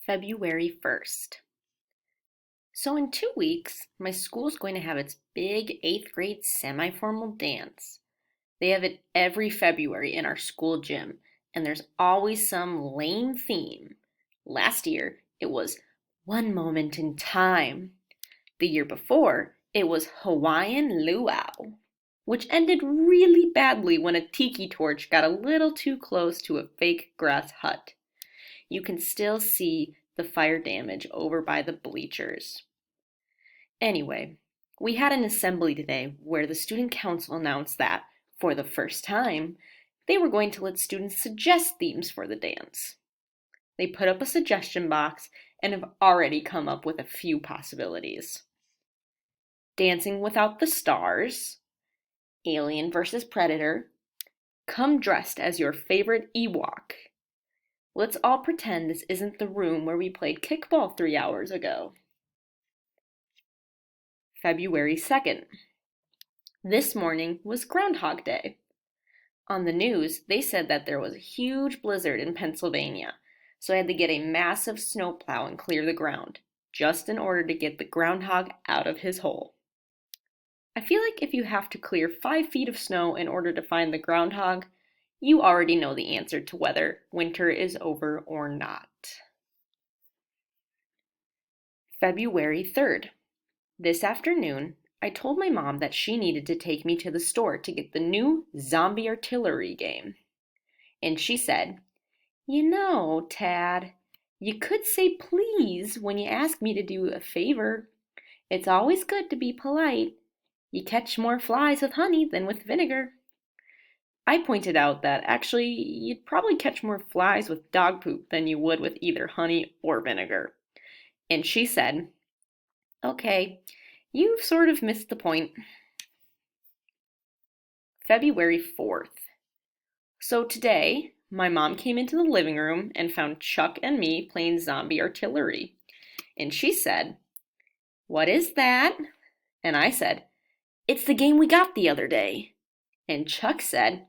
February 1st. So in 2 weeks, my school's going to have its big 8th grade semi-formal dance. They have it every February in our school gym, and there's always some lame theme. Last year, it was One Moment in Time. The year before, it was Hawaiian Luau, which ended really badly when a tiki torch got a little too close to a fake grass hut. You can still see the fire damage over by the bleachers. Anyway, we had an assembly today where the student council announced that, for the first time, they were going to let students suggest themes for the dance. They put up a suggestion box and have already come up with a few possibilities. Dancing Without the Stars, Alien vs. Predator, Come Dressed as Your Favorite Ewok. Let's all pretend this isn't the room where we played kickball 3 hours ago. February 2nd. This morning was Groundhog Day. On the news, they said that there was a huge blizzard in Pennsylvania, so I had to get a massive snowplow and clear the ground, just in order to get the groundhog out of his hole. I feel like if you have to clear 5 feet of snow in order to find the groundhog, you already know the answer to whether winter is over or not. February 3rd. This afternoon, I told my mom that she needed to take me to the store to get the new Zombie Artillery game. And she said, Tad, you could say please when you ask me to do a favor. It's always good to be polite. You catch more flies with honey than with vinegar. I pointed out that actually you'd probably catch more flies with dog poop than you would with either honey or vinegar. And she said, Okay, you've sort of missed the point. February 4th. So today, my mom came into the living room and found Chuck and me playing Zombie Artillery. And she said, What is that? And I said, It's the game we got the other day. And Chuck said,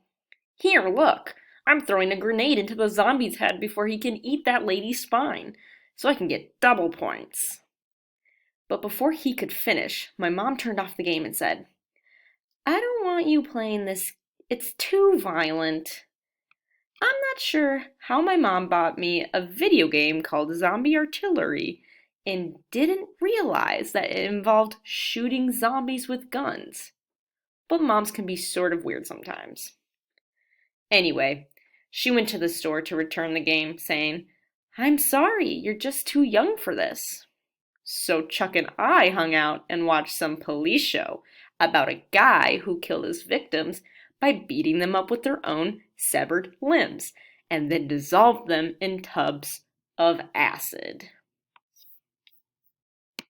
Here, look, I'm throwing a grenade into the zombie's head before he can eat that lady's spine, so I can get double points. But before he could finish, my mom turned off the game and said, I don't want you playing this. It's too violent. I'm not sure how my mom bought me a video game called Zombie Artillery and didn't realize that it involved shooting zombies with guns. But moms can be sort of weird sometimes. Anyway, she went to the store to return the game, saying, I'm sorry, you're just too young for this. So Chuck and I hung out and watched some police show about a guy who killed his victims by beating them up with their own severed limbs and then dissolved them in tubs of acid.